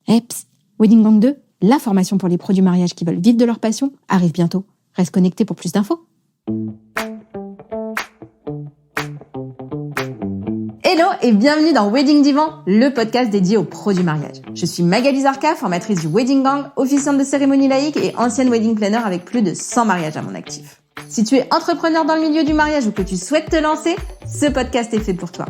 Psst, Wedding Gang 2, la formation pour les pros du mariage qui veulent vivre de leur passion, arrive bientôt. Reste connecté pour plus d'infos. Hello et bienvenue dans Wedding Divan, le podcast dédié aux pros du mariage. Je suis Magali Zarka, formatrice du Wedding Gang, officiante de cérémonie laïque et ancienne wedding planner avec plus de 100 mariages à mon actif. Si tu es entrepreneur dans le milieu du mariage ou que tu souhaites te lancer, ce podcast est fait pour toi.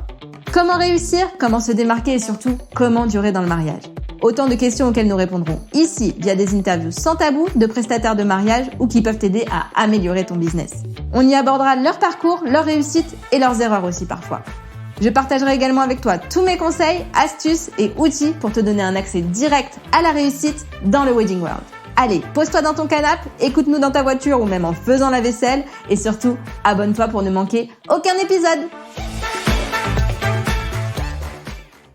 Comment réussir, comment se démarquer et surtout, comment durer dans le mariage? Autant de questions auxquelles nous répondrons ici via des interviews sans tabou de prestataires de mariage ou qui peuvent t'aider à améliorer ton business. On y abordera leur parcours, leurs réussites et leurs erreurs aussi parfois. Je partagerai également avec toi tous mes conseils, astuces et outils pour te donner un accès direct à la réussite dans le Wedding World. Allez, pose-toi dans ton canapé, écoute-nous dans ta voiture ou même en faisant la vaisselle et surtout, abonne-toi pour ne manquer aucun épisode.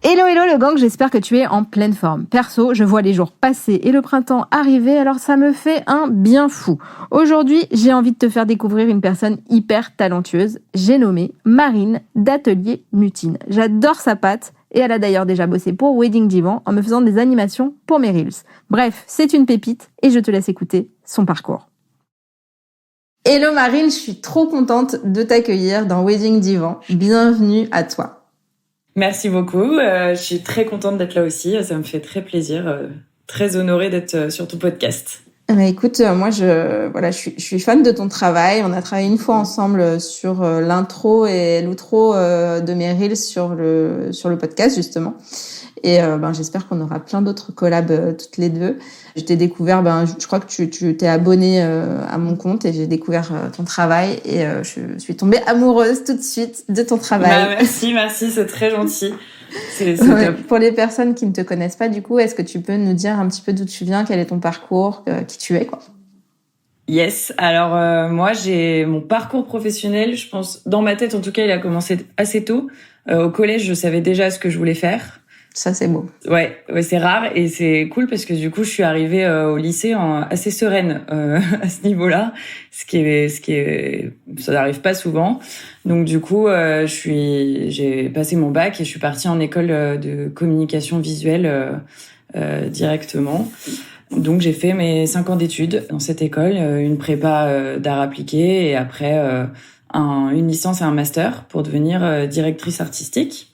Hello le gang, j'espère que tu es en pleine forme. Perso, je vois les jours passer et le printemps arriver, alors ça me fait un bien fou. Aujourd'hui, j'ai envie de te faire découvrir une personne hyper talentueuse. J'ai nommé Marine d'Atelier Mutine. J'adore sa patte et elle a d'ailleurs déjà bossé pour Wedding Divan en me faisant des animations pour mes Reels. Bref, c'est une pépite et je te laisse écouter son parcours. Hello Marine, je suis trop contente de t'accueillir dans Wedding Divan. Bienvenue à toi. Merci beaucoup, je suis très contente d'être là aussi, ça me fait très plaisir, très honorée d'être sur ton podcast. Écoute, moi je suis fan de ton travail. On a travaillé une fois ensemble sur l'intro et l'outro de mes reels sur le podcast justement. Et j'espère qu'on aura plein d'autres collabs toutes les deux. Je t'ai découvert, je crois que tu t'es abonnée à mon compte et j'ai découvert ton travail et je suis tombée amoureuse tout de suite de ton travail. Merci, c'est très gentil. C'est top. Pour les personnes qui ne te connaissent pas, du coup, est-ce que tu peux nous dire un petit peu d'où tu viens, quel est ton parcours, qui tu es, quoi? Yes, alors moi j'ai mon parcours professionnel, je pense, dans ma tête en tout cas, il a commencé assez tôt. Au collège, je savais déjà ce que je voulais faire. Ça, c'est beau. Ouais, c'est rare et c'est cool parce que du coup, je suis arrivée au lycée assez sereine à ce niveau-là, ce qui est, ça n'arrive pas souvent. Donc du coup, j'ai passé mon bac et je suis partie en école de communication visuelle directement. Donc j'ai fait mes 5 ans d'études dans cette école, une prépa d'art appliqué et après une licence et un master pour devenir directrice artistique.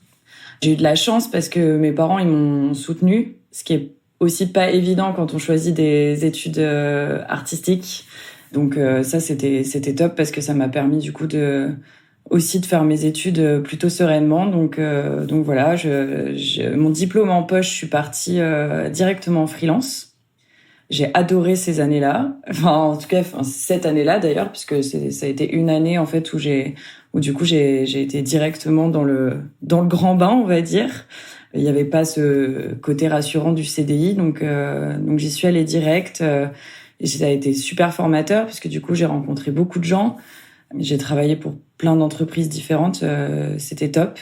J'ai eu de la chance parce que mes parents, ils m'ont soutenue, ce qui est aussi pas évident quand on choisit des études artistiques. Donc ça, c'était top parce que ça m'a permis du coup aussi de faire mes études plutôt sereinement. Donc voilà, mon diplôme en poche, je suis partie directement en freelance. J'ai adoré ces années-là. Enfin, en tout cas, cette année-là d'ailleurs, puisque ça a été une année en fait où du coup j'ai été directement dans le grand bain, on va dire. Il y avait pas ce côté rassurant du CDI, donc j'y suis allée direct. Et ça a été super formateur puisque du coup j'ai rencontré beaucoup de gens. J'ai travaillé pour plein d'entreprises différentes, c'était top.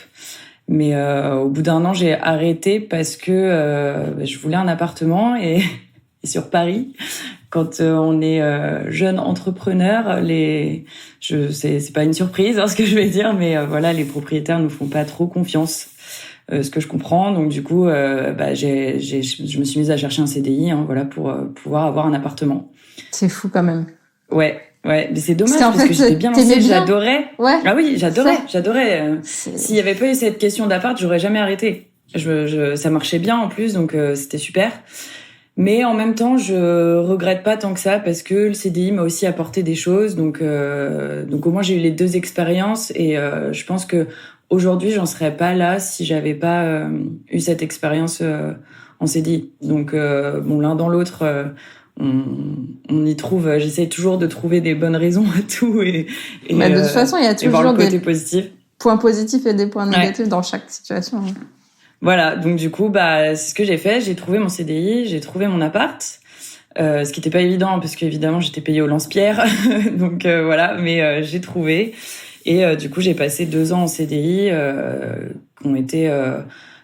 Mais au bout d'un an, j'ai arrêté parce que je voulais un appartement et sur Paris, quand on est jeune entrepreneur, c'est pas une surprise ce que je vais dire, mais voilà, les propriétaires nous font pas trop confiance, ce que je comprends. Donc du coup, je me suis mise à chercher un CDI, pour pouvoir avoir un appartement. C'est fou quand même. Ouais, mais c'est dommage parce que j'étais bien lancée, j'adorais. Ouais. Ah oui, j'adorais. S'il y avait pas eu cette question d'appart, j'aurais jamais arrêté. Ça marchait bien en plus, donc c'était super. Mais en même temps, je regrette pas tant que ça parce que le CDI m'a aussi apporté des choses. Donc au moins j'ai eu les deux expériences et je pense que aujourd'hui j'en serais pas là si j'avais pas eu cette expérience en CDI. Donc l'un dans l'autre, on y trouve. J'essaie toujours de trouver des bonnes raisons à tout et de toute façon il y a toujours des points positifs et des points négatifs dans chaque situation. Voilà, donc du coup, c'est ce que j'ai fait. J'ai trouvé mon CDI, j'ai trouvé mon appart, ce qui était pas évident parce qu'évidemment j'étais payée au lance-pierre, donc voilà, mais j'ai trouvé. Et du coup, j'ai passé 2 ans en CDI qui ont été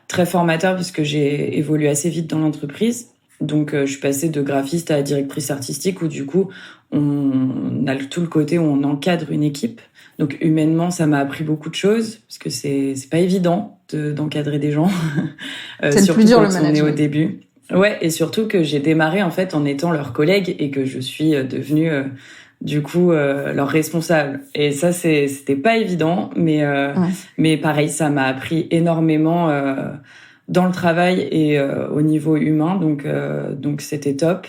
très formateurs parce que j'ai évolué assez vite dans l'entreprise. Donc je suis passée de graphiste à directrice artistique où du coup on a tout le côté où on encadre une équipe. Donc humainement, ça m'a appris beaucoup de choses parce que c'est pas évident d'encadrer des gens. C'est le plus dur, le management. On est au début. Ouais, et surtout que j'ai démarré en fait en étant leur collègue et que je suis devenue du coup leur responsable. Et ça c'était pas évident, mais pareil, ça m'a appris énormément dans le travail et au niveau humain, donc c'était top.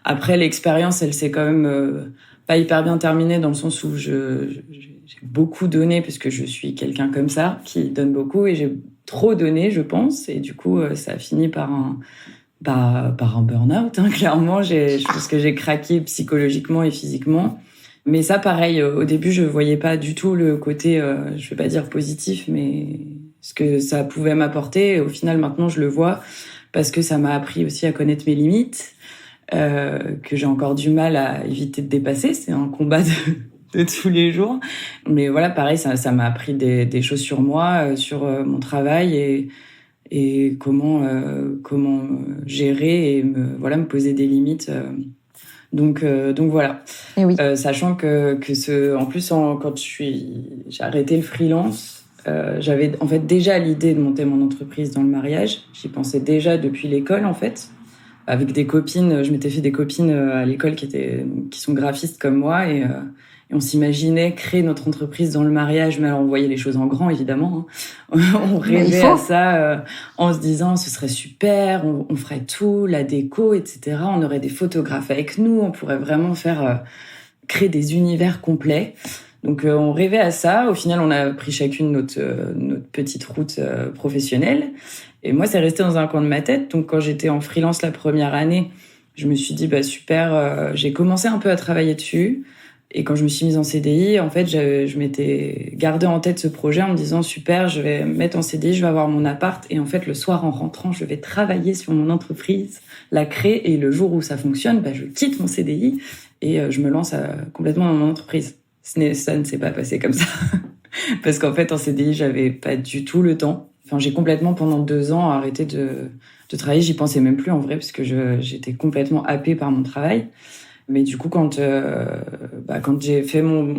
Après l'expérience, elle s'est quand même pas hyper bien terminée dans le sens où j'ai beaucoup donné parce que je suis quelqu'un comme ça qui donne beaucoup et j'ai trop donné, je pense, et du coup ça a fini par un burn-out, hein, clairement. Je pense que j'ai craqué psychologiquement et physiquement. Mais ça, pareil, au début, je voyais pas du tout le côté, je vais pas dire positif, mais ce que ça pouvait m'apporter. Et au final, maintenant, je le vois parce que ça m'a appris aussi à connaître mes limites, que j'ai encore du mal à éviter de dépasser. C'est un combat de tous les jours. Mais voilà, pareil, ça m'a appris des choses sur moi, sur mon travail et comment gérer et me poser des limites. Donc voilà. Et oui. Sachant que en plus quand j'ai arrêté le freelance, j'avais en fait déjà l'idée de monter mon entreprise dans le mariage. J'y pensais déjà depuis l'école en fait. Avec des copines, je m'étais fait des copines à l'école qui sont graphistes comme moi et on s'imaginait créer notre entreprise dans le mariage, mais alors on voyait les choses en grand, évidemment. Hein. On rêvait à ça en se disant ce serait super, on ferait tout, la déco, etc. On aurait des photographes avec nous, on pourrait vraiment créer des univers complets. Donc on rêvait à ça. Au final, on a pris chacune notre petite route professionnelle. Et moi, c'est resté dans un coin de ma tête. Donc quand j'étais en freelance la première année, je me suis dit super. J'ai commencé un peu à travailler dessus. Et quand je me suis mise en CDI, en fait, je m'étais gardé en tête ce projet en me disant super, je vais me mettre en CDI, je vais avoir mon appart et en fait le soir en rentrant, je vais travailler sur mon entreprise, la créer et le jour où ça fonctionne, je quitte mon CDI et je me lance complètement dans mon entreprise. Ça ne s'est pas passé comme ça parce qu'en fait en CDI, j'avais pas du tout le temps. Enfin, j'ai complètement pendant 2 ans arrêté de travailler, j'y pensais même plus en vrai parce que j'étais complètement happée par mon travail. Mais du coup, quand j'ai fait mon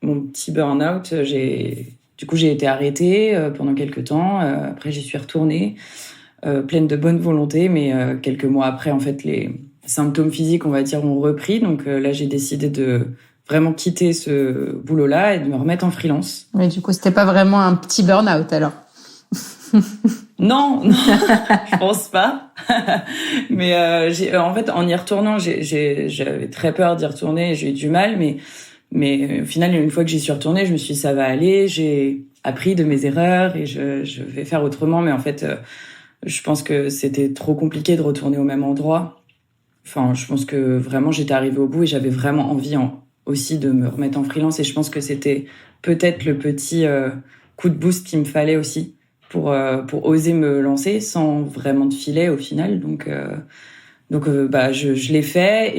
petit burn-out, j'ai été arrêtée pendant quelques temps. Après, j'y suis retournée, pleine de bonne volonté. Mais quelques mois après, en fait, les symptômes physiques, on va dire, ont repris. Donc là, j'ai décidé de vraiment quitter ce boulot-là et de me remettre en freelance. Mais du coup, c'était pas vraiment un petit burn-out alors? Non, je pense pas. Mais en fait, en y retournant, j'avais très peur d'y retourner. J'ai eu du mal, mais au final, une fois que j'y suis retournée, je me suis dit ça va aller. J'ai appris de mes erreurs et je vais faire autrement. Mais en fait, je pense que c'était trop compliqué de retourner au même endroit. Enfin, je pense que vraiment j'étais arrivée au bout et j'avais vraiment envie aussi de me remettre en freelance. Et je pense que c'était peut-être le petit coup de boost qu'il me fallait aussi. Pour oser me lancer sans vraiment de filet au final. Donc je l'ai fait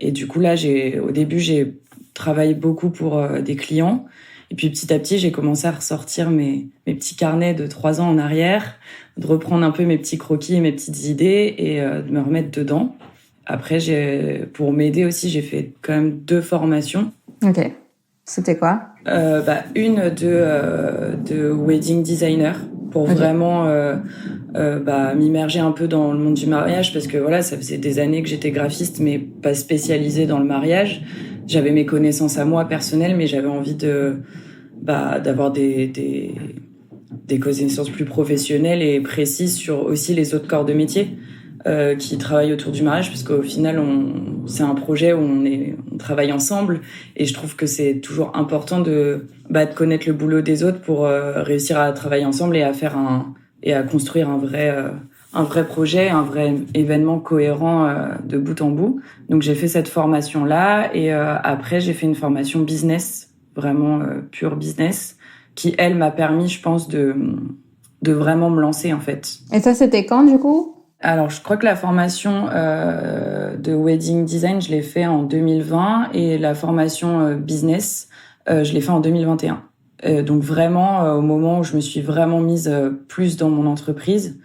et du coup là au début j'ai travaillé beaucoup pour des clients et puis petit à petit j'ai commencé à ressortir mes petits carnets de 3 ans en arrière, de reprendre un peu mes petits croquis et mes petites idées et de me remettre dedans. Après pour m'aider aussi j'ai fait quand même 2 formations. Ok. C'était quoi? Une de wedding designer pour vraiment m'immerger un peu dans le monde du mariage parce que voilà, ça faisait des années que j'étais graphiste mais pas spécialisée dans le mariage. J'avais mes connaissances à moi personnelles mais j'avais envie d'avoir des connaissances plus professionnelles et précises sur aussi les autres corps de métier qui travaillent autour du mariage parce qu'au final c'est un projet où on travaille ensemble et je trouve que c'est toujours important de connaître le boulot des autres pour réussir à travailler ensemble et à construire un vrai projet, un vrai événement cohérent de bout en bout. Donc j'ai fait cette formation là et après j'ai fait une formation business, vraiment pure business, qui elle m'a permis, je pense, de vraiment me lancer en fait. Et ça c'était quand du coup? Alors, je crois que la formation de wedding design, je l'ai fait en 2020 et la formation business, je l'ai fait en 2021. Donc vraiment, au moment où je me suis vraiment mise plus dans mon entreprise.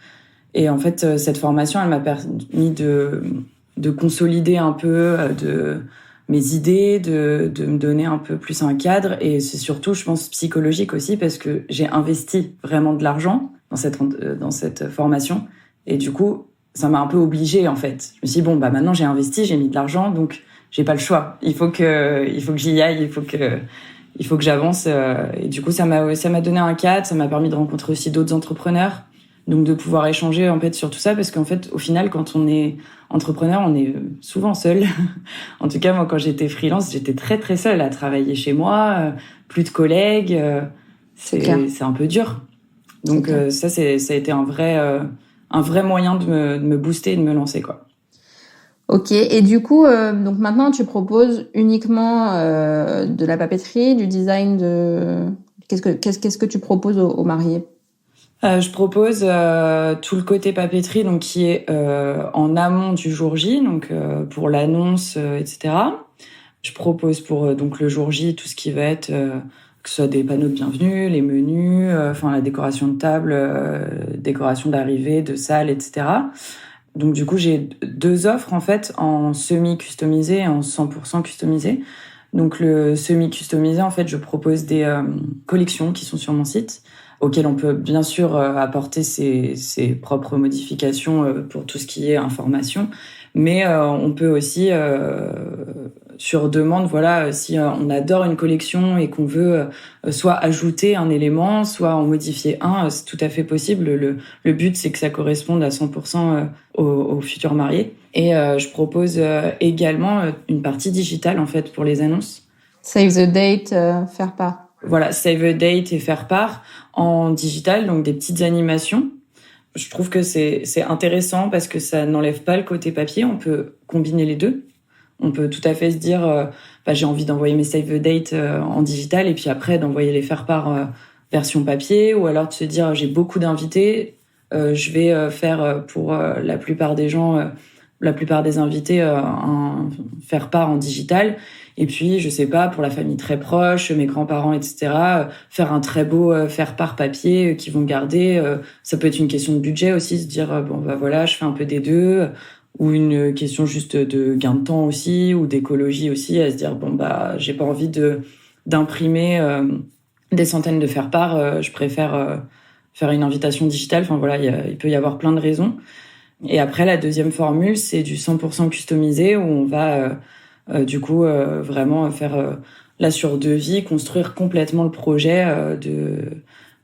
Et en fait, cette formation, elle m'a permis de consolider un peu de mes idées, de me donner un peu plus un cadre. Et c'est surtout, je pense, psychologique aussi parce que j'ai investi vraiment de l'argent dans cette formation. Et du coup, ça m'a un peu obligée en fait. Je me suis dit bon maintenant j'ai investi, j'ai mis de l'argent, donc j'ai pas le choix. Il faut que j'y aille, il faut que j'avance. Et du coup ça m'a donné un cadre, ça m'a permis de rencontrer aussi d'autres entrepreneurs, donc de pouvoir échanger en fait sur tout ça, parce qu'en fait au final quand on est entrepreneur, on est souvent seul. En tout cas moi quand j'étais freelance, j'étais très très seule à travailler chez moi, plus de collègues. C'est un peu dur. Donc ça a été un vrai moyen de me booster et de me lancer quoi. Ok, et du coup donc maintenant tu proposes uniquement de la papeterie, du design de qu'est-ce que tu proposes aux mariés? Je propose tout le côté papeterie donc qui est en amont du jour J, donc pour l'annonce etc. Je propose pour donc le jour J tout ce qui va être que ce soit des panneaux de bienvenue, les menus, la décoration de table, décoration d'arrivée, de salle, etc. Donc du coup, j'ai 2 offres en fait, en semi-customisé et en 100% customisé. Donc le semi-customisé, en fait, je propose des collections qui sont sur mon site, auxquelles on peut bien sûr apporter ses propres modifications pour tout ce qui est information. Mais on peut aussi, sur demande, voilà, si on adore une collection et qu'on veut soit ajouter un élément, soit en modifier un, c'est tout à fait possible. Le but, c'est que ça corresponde à 100% aux futurs mariés. Et je propose également une partie digitale, en fait, pour les annonces. Save the date, faire part. Voilà, save the date et faire part en digital, donc des petites animations. Je trouve que c'est intéressant parce que ça n'enlève pas le côté papier. On peut combiner les deux. On peut tout à fait se dire, j'ai envie d'envoyer mes save the date en digital et puis après d'envoyer les faire-part version papier, ou alors de se dire, j'ai beaucoup d'invités, je vais faire pour la plupart des gens, la plupart des invités, un faire-part en digital. Et puis, je sais pas, pour la famille très proche, mes grands-parents, etc., faire un très beau faire-part papier qu'ils vont garder. Ça peut être une question de budget aussi, se dire, voilà, je fais un peu des deux. Ou une question juste de gain de temps aussi, ou d'écologie aussi, à se dire, j'ai pas envie d'imprimer des centaines de faire-part, je préfère faire une invitation digitale. Enfin voilà, il peut y avoir plein de raisons. Et après, la deuxième formule, c'est du 100% customisé, où on va vraiment faire la sur-devis, construire complètement le projet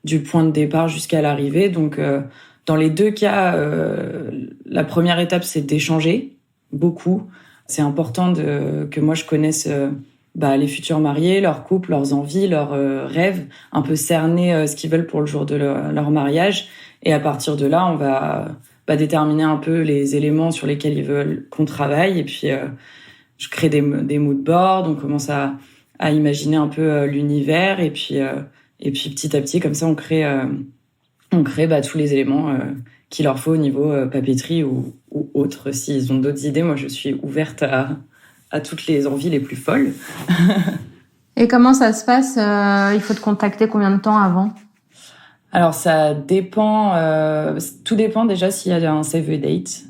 du point de départ jusqu'à l'arrivée. Donc, dans les 2 cas, la première étape, c'est d'échanger beaucoup. C'est important que moi, je connaisse les futurs mariés, leur couple, leurs envies, leurs rêves, un peu cerner ce qu'ils veulent pour le jour de leur mariage. Et à partir de là, on va déterminer un peu les éléments sur lesquels ils veulent qu'on travaille. Et puis, je crée des mood boards, on commence à imaginer un peu l'univers. Et puis petit à petit, comme ça, on crée tous les éléments qu'il leur faut au niveau papeterie ou autre. S'ils ont d'autres idées, moi, je suis ouverte à toutes les envies les plus folles. Et comment ça se passe? Il faut te contacter combien de temps avant? Alors, ça dépend. Tout dépend déjà s'il y a un save the date.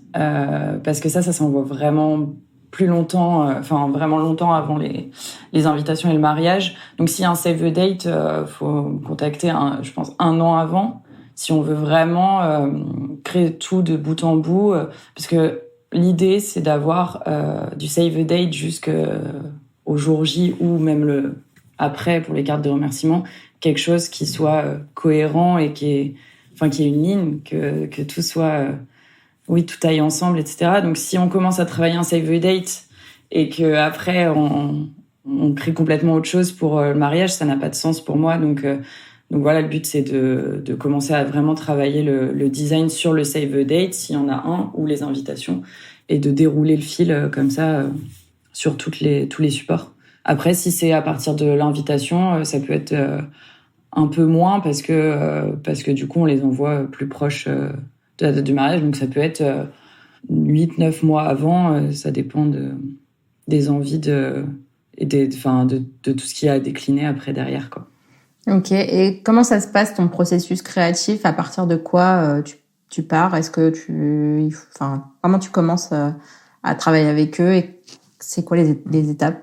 Parce que ça s'envoie vraiment plus longtemps, vraiment longtemps avant les invitations et le mariage. Donc, s'il y a un save the date, faut me contacter, je pense, 1 an avant. Si on veut vraiment créer tout de bout en bout, parce que l'idée, c'est d'avoir du save the date jusqu'au jour J ou même après pour les cartes de remerciement, quelque chose qui soit cohérent et qui ait une ligne, que tout soit, tout aille ensemble, etc. Donc, si on commence à travailler un save the date et que après on crée complètement autre chose pour le mariage, ça n'a pas de sens pour moi. Donc voilà, le but, c'est de commencer à vraiment travailler le design sur le save the date, s'il y en a un, ou les invitations, et de dérouler le fil comme ça sur tous les supports. Après, si c'est à partir de l'invitation, ça peut être un peu moins parce que du coup, on les envoie plus proches de la date du mariage. Donc, ça peut être 8-9 mois avant. Ça dépend des envies de tout ce qu'il y a à décliner après derrière, quoi. Ok, et comment ça se passe ton processus créatif? À partir de quoi tu pars? Est-ce que comment tu commences à travailler avec eux et c'est quoi les étapes?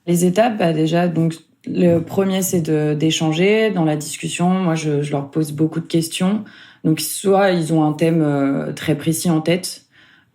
Les étapes, déjà, donc le premier, c'est d'échanger dans la discussion. Moi, je leur pose beaucoup de questions. Donc soit ils ont un thème très précis en tête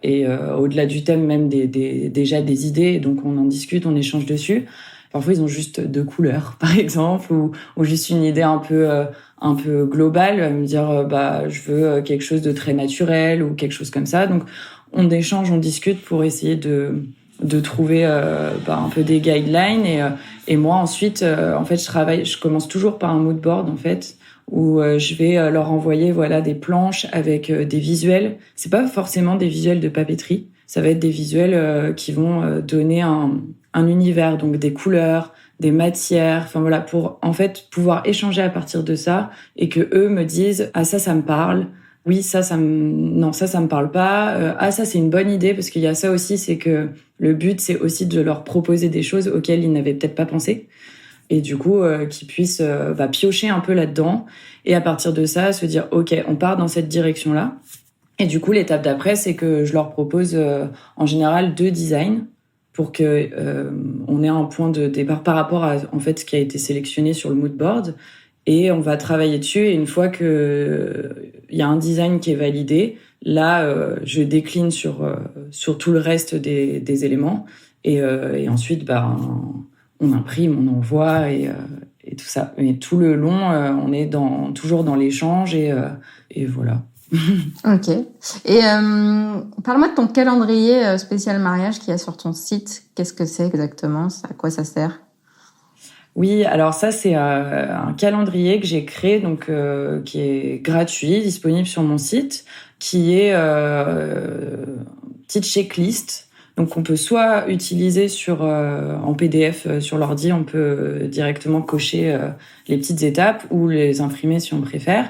et au-delà du thème même déjà des idées, donc on en discute, on échange dessus. Parfois ils ont juste 2 couleurs par exemple ou juste une idée un peu globale, me dire je veux quelque chose de très naturel ou quelque chose comme ça. Donc on échange, on discute pour essayer de trouver un peu des guidelines et moi ensuite en fait je commence toujours par un mood board en fait où je vais leur envoyer des planches avec des visuels. C'est pas forcément des visuels de papeterie, ça va être des visuels qui vont donner un univers, donc des couleurs, des matières, pour en fait pouvoir échanger à partir de ça et que eux me disent ça me parle. Oui, ça me parle pas. Ça, c'est une bonne idée parce qu'il y a ça aussi, c'est que le but, c'est aussi de leur proposer des choses auxquelles ils n'avaient peut-être pas pensé. Et du coup, qu'ils puissent piocher un peu là-dedans. Et à partir de ça, se dire, OK, on part dans cette direction-là. Et du coup, l'étape d'après, c'est que je leur propose en général 2 designs pour que on ait un point de départ par rapport à en fait ce qui a été sélectionné sur le mood board. Et on va travailler dessus. Et une fois que il y a un design qui est validé, là, je décline sur tout le reste des éléments. Et ensuite, on imprime, on envoie et tout ça. Mais tout le long, on est toujours dans l'échange et voilà. Ok. Et parle-moi de ton calendrier spécial mariage qu'il y a sur ton site. Qu'est-ce que c'est exactement? À quoi ça sert? Oui, alors ça c'est un calendrier que j'ai créé donc qui est gratuit, disponible sur mon site, qui est petite checklist. Donc on peut soit utiliser en PDF sur l'ordi, on peut directement cocher les petites étapes ou les imprimer si on préfère.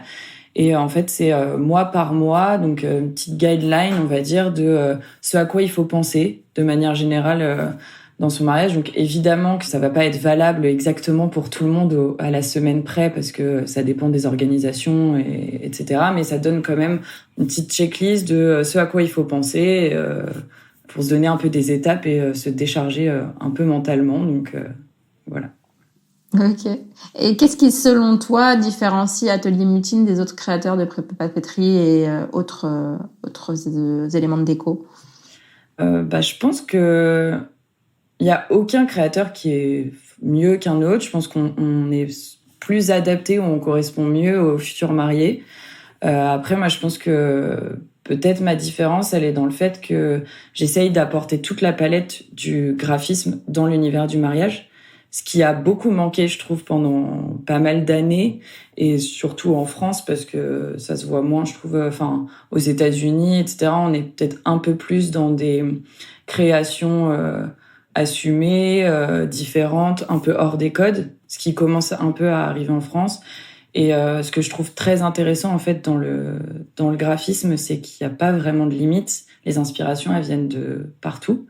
Et en fait c'est mois par mois, donc une petite guideline on va dire de ce à quoi il faut penser de manière générale. Dans son mariage. Donc évidemment que ça va pas être valable exactement pour tout le monde à la semaine près parce que ça dépend des organisations etc. Mais ça donne quand même une petite checklist de ce à quoi il faut penser pour se donner un peu des étapes et se décharger un peu mentalement. Donc voilà. Ok. Et qu'est-ce qui, selon toi, différencie Atelier Mutine des autres créateurs de papeterie et autres éléments de déco? Je pense que il y a aucun créateur qui est mieux qu'un autre. Je pense qu'on est plus adapté ou on correspond mieux aux futurs mariés. Après, moi, je pense que peut-être ma différence, elle est dans le fait que j'essaye d'apporter toute la palette du graphisme dans l'univers du mariage. Ce qui a beaucoup manqué, je trouve, pendant pas mal d'années, et surtout en France, parce que ça se voit moins, je trouve, aux États-Unis, etc. On est peut-être un peu plus dans des créations assumées, différentes, un peu hors des codes, ce qui commence un peu à arriver en France. Et ce que je trouve très intéressant en fait dans le graphisme, c'est qu'il n'y a pas vraiment de limites. Les inspirations, elles viennent de partout.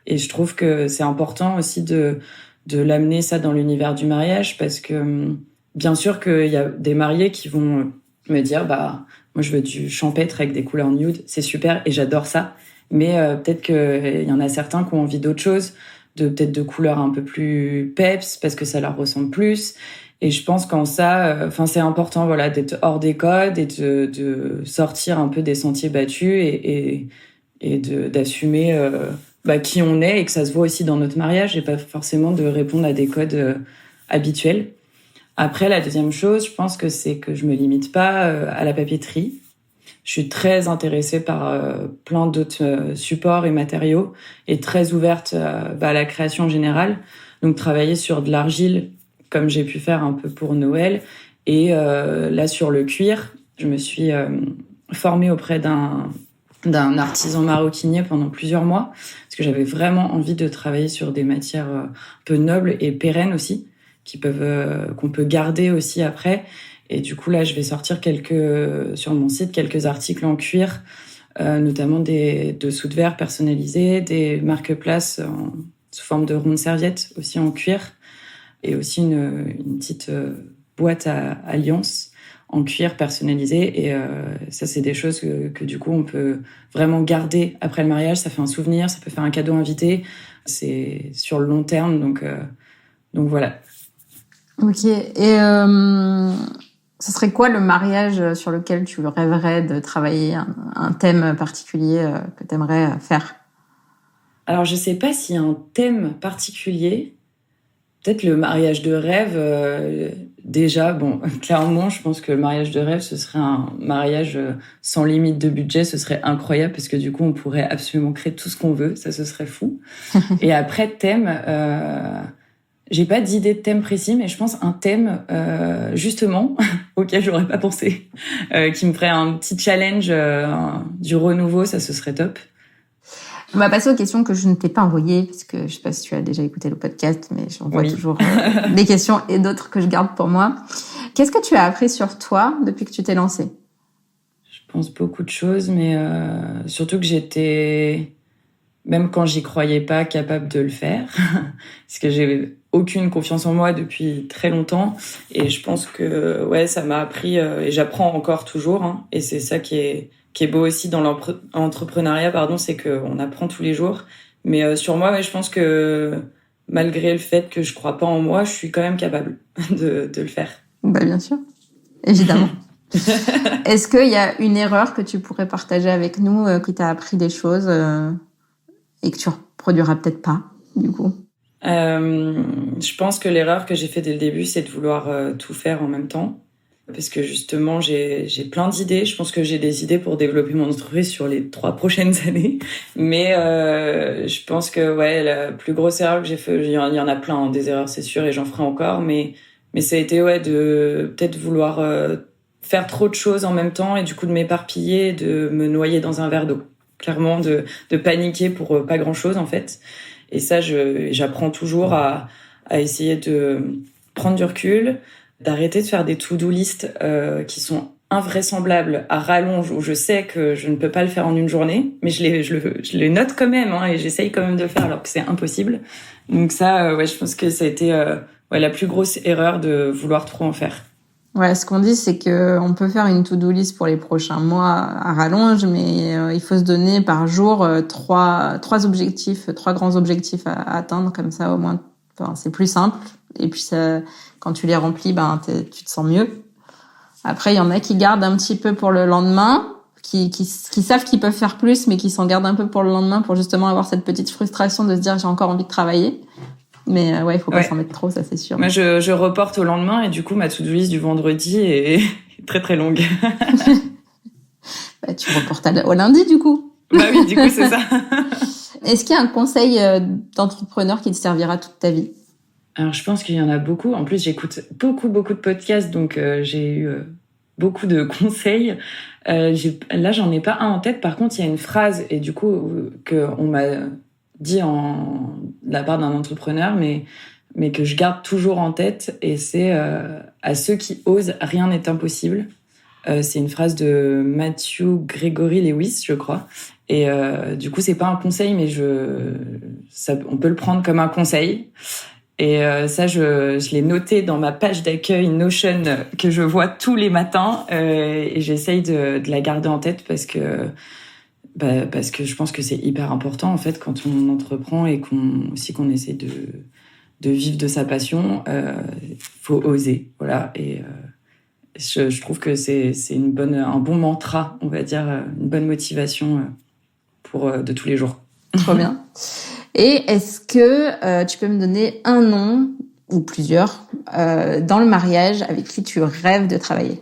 Et je trouve que c'est important aussi de l'amener ça dans l'univers du mariage parce que bien sûr qu'il y a des mariés qui vont me dire moi je veux du champêtre avec des couleurs nude, c'est super et j'adore ça. Mais peut-être qu'il y en a certains qui ont envie d'autre chose, peut-être de couleurs un peu plus peps parce que ça leur ressemble plus. Et je pense qu'en ça, c'est important, voilà, d'être hors des codes et de sortir un peu des sentiers battus et d'assumer qui on est et que ça se voit aussi dans notre mariage et pas forcément de répondre à des codes habituels. Après, la deuxième chose, je pense que c'est que je me limite pas à la papeterie. Je suis très intéressée par plein d'autres supports et matériaux et très ouverte à la création en général. Donc, travailler sur de l'argile, comme j'ai pu faire un peu pour Noël. Et là, sur le cuir, je me suis formée auprès d'un artisan maroquinier pendant plusieurs mois, parce que j'avais vraiment envie de travailler sur des matières un peu nobles et pérennes aussi, qu'on peut garder aussi après. Et du coup, là, je vais sortir sur mon site quelques articles en cuir, notamment des dessous de verre personnalisés, des marque-places sous forme de rondes serviettes aussi en cuir, et aussi une petite boîte à alliance en cuir personnalisée. Et ça, c'est des choses que du coup, on peut vraiment garder après le mariage. Ça fait un souvenir, ça peut faire un cadeau invité. C'est sur le long terme, donc voilà. Ok. Et Ce serait quoi le mariage sur lequel tu rêverais de travailler, un thème particulier que tu aimerais faire? Alors, je sais pas s'il y a un thème particulier. Peut-être le mariage de rêve, déjà, bon, clairement, je pense que le mariage de rêve, ce serait un mariage sans limite de budget, ce serait incroyable parce que du coup, on pourrait absolument créer tout ce qu'on veut, ça, ce serait fou. Et après, thème, j'ai pas d'idée de thème précis, mais je pense un thème, justement, auquel j'aurais pas pensé, qui me ferait un petit challenge du renouveau, ça, ce serait top. On va passer aux questions que je ne t'ai pas envoyées, parce que je sais pas si tu as déjà écouté le podcast, mais j'envoie toujours des questions et d'autres que je garde pour moi. Qu'est-ce que tu as appris sur toi depuis que tu t'es lancée? Je pense beaucoup de choses, mais surtout que j'étais, même quand j'y croyais pas, capable de le faire. Parce que j'ai aucune confiance en moi depuis très longtemps. Et je pense que ouais, ça m'a appris, et j'apprends encore toujours. Hein, et c'est ça qui est beau aussi dans l'entrepreneuriat, c'est qu'on apprend tous les jours. Mais sur moi, ouais, je pense que malgré le fait que je crois pas en moi, je suis quand même capable de le faire. Bah, bien sûr. Évidemment. Est-ce qu'il y a une erreur que tu pourrais partager avec nous, qui t'a appris des choses, et que tu reproduiras peut-être pas, du coup? Je pense que l'erreur que j'ai fait dès le début, c'est de vouloir tout faire en même temps. Parce que justement, j'ai plein d'idées. Je pense que j'ai des idées pour développer mon entreprise sur les 3 prochaines années. Mais je pense que ouais, la plus grosse erreur que j'ai fait, il y en a plein, des erreurs, c'est sûr, et j'en ferai encore. Mais ça a été ouais, de peut-être vouloir faire trop de choses en même temps et du coup de m'éparpiller, de me noyer dans un verre d'eau. Clairement, de paniquer pour pas grand-chose en fait. Et ça, j'apprends toujours à essayer de prendre du recul, d'arrêter de faire des to-do list qui sont invraisemblables à rallonge, où je sais que je ne peux pas le faire en une journée, mais je les note quand même, hein, et j'essaye quand même de le faire alors que c'est impossible. Donc ça, ouais, je pense que ça a été ouais, la plus grosse erreur de vouloir trop en faire. Ouais, ce qu'on dit, c'est que on peut faire une to-do list pour les prochains mois à rallonge, mais il faut se donner par jour trois grands objectifs à atteindre, comme ça au moins, enfin, c'est plus simple. Et puis ça, quand tu les remplis, tu te sens mieux. Après, il y en a qui gardent un petit peu pour le lendemain, qui savent qu'ils peuvent faire plus, mais qui s'en gardent un peu pour le lendemain pour justement avoir cette petite frustration de se dire j'ai encore envie de travailler. Mais ouais, il faut pas s'en mettre trop, ça c'est sûr. Moi, je reporte au lendemain et du coup, ma to-do list du vendredi est très très longue. Bah, tu reportes au lundi du coup. Bah oui, du coup, c'est ça. Est-ce qu'il y a un conseil d'entrepreneur qui te servira toute ta vie? Alors, je pense qu'il y en a beaucoup. En plus, j'écoute beaucoup de podcasts, donc j'ai eu beaucoup de conseils. Là, j'en ai pas un en tête. Par contre, il y a une phrase, et du coup, qu'on m'a dit de la part d'un entrepreneur, mais que je garde toujours en tête, et c'est à ceux qui osent, rien n'est impossible. C'est une phrase de Matthew Gregory Lewis, je crois. Et du coup, c'est pas un conseil, mais on peut le prendre comme un conseil. Et ça, je l'ai noté dans ma page d'accueil Notion que je vois tous les matins, et j'essaye de la garder en tête parce que je pense que c'est hyper important en fait quand on entreprend et qu'on essaie de vivre de sa passion. Faut oser, voilà. Et je trouve que c'est un bon mantra, on va dire, une bonne motivation pour de tous les jours. Trop bien. Et est-ce que tu peux me donner un nom ou plusieurs dans le mariage avec qui tu rêves de travailler?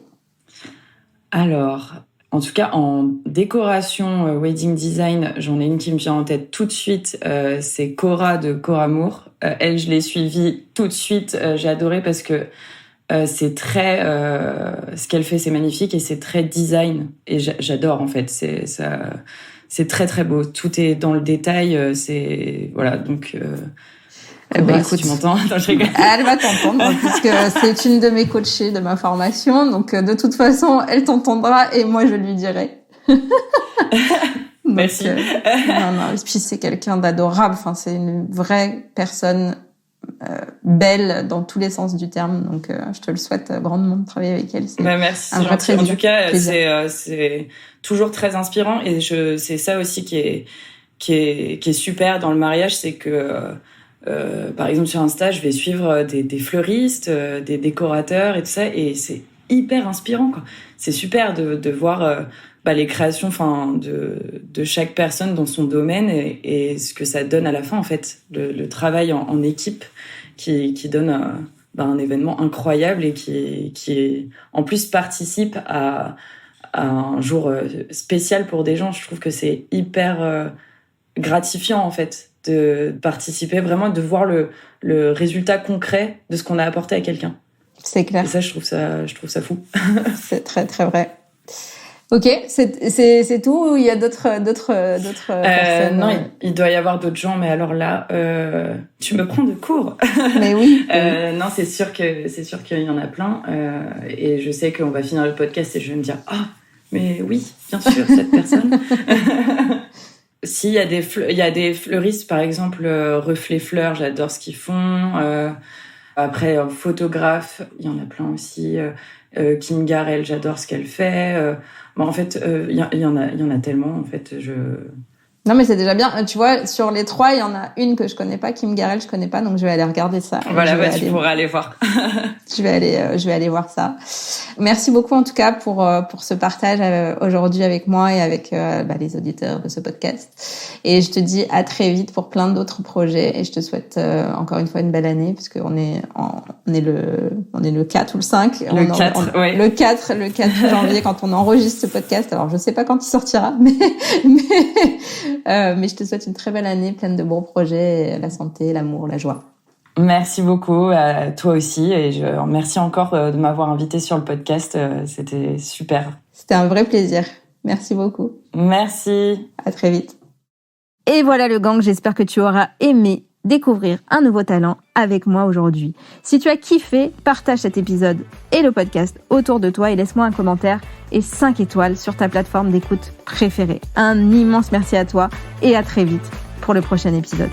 Alors, en tout cas, en décoration wedding design, j'en ai une qui me vient en tête tout de suite. C'est Cora de Coramour. Elle, je l'ai suivie tout de suite. J'ai adoré parce que c'est très... ce qu'elle fait, c'est magnifique et c'est très design. Et j'adore, en fait. C'est très, très beau. Tout est dans le détail. Voilà, donc... Cora, écoute, si tu m'entends, attends, je rigole. Elle va t'entendre puisque c'est une de mes coachées de ma formation. Donc, de toute façon, elle t'entendra et moi, je lui dirai. Merci. Non. Puis c'est quelqu'un d'adorable. Enfin, c'est une vraie personne belle dans tous les sens du terme. Donc, je te le souhaite grandement de travailler avec elle. Merci, c'est gentil. En tout cas, c'est toujours très inspirant et c'est ça aussi qui est super dans le mariage, c'est que par exemple sur Insta, je vais suivre des fleuristes, des décorateurs et tout ça, et c'est hyper inspirant, quoi. C'est super de voir les créations, de chaque personne dans son domaine et ce que ça donne à la fin, en fait, le travail en équipe qui donne un événement incroyable et qui en plus participe à un jour spécial pour des gens. Je trouve que c'est hyper gratifiant, en fait, de participer, vraiment de voir le résultat concret de ce qu'on a apporté à quelqu'un. C'est clair. Et ça, je trouve ça fou. C'est très, très vrai. Ok, c'est tout ou il y a d'autres personnes? Non, il doit y avoir d'autres gens, mais alors là, tu me prends de court. Mais oui. Non, c'est sûr qu'il y en a plein. Et je sais qu'on va finir le podcast et je vais me dire, mais oui, bien sûr, cette personne. Si, il y a des fleuristes, par exemple, Reflet Fleurs, j'adore ce qu'ils font. Après, photographe, il y en a plein aussi. Kim Garel, j'adore ce qu'elle fait. En fait, il y en a tellement, en fait. Non, mais c'est déjà bien. Tu vois, sur les 3, il y en a une que je connais pas, Kim Garel, je connais pas, donc je vais aller regarder ça. Voilà, tu pourras aller voir. Je vais aller voir ça. Merci beaucoup, en tout cas, pour ce partage aujourd'hui avec moi et avec les auditeurs de ce podcast. Et je te dis à très vite pour plein d'autres projets. Et je te souhaite encore une fois une belle année, puisque on est le 4 ou le 5. Le 4 janvier quand on enregistre ce podcast. Alors, je sais pas quand il sortira, mais je te souhaite une très belle année pleine de bons projets, la santé, l'amour, la joie. Merci beaucoup à toi aussi et je remercie encore de m'avoir invité sur le podcast. C'était super. C'était un vrai plaisir. Merci beaucoup. Merci. À très vite. Et voilà le gang, j'espère que tu auras aimé découvrir un nouveau talent avec moi aujourd'hui. Si tu as kiffé, partage cet épisode et le podcast autour de toi et laisse-moi un commentaire et 5 étoiles sur ta plateforme d'écoute préférée. Un immense merci à toi et à très vite pour le prochain épisode.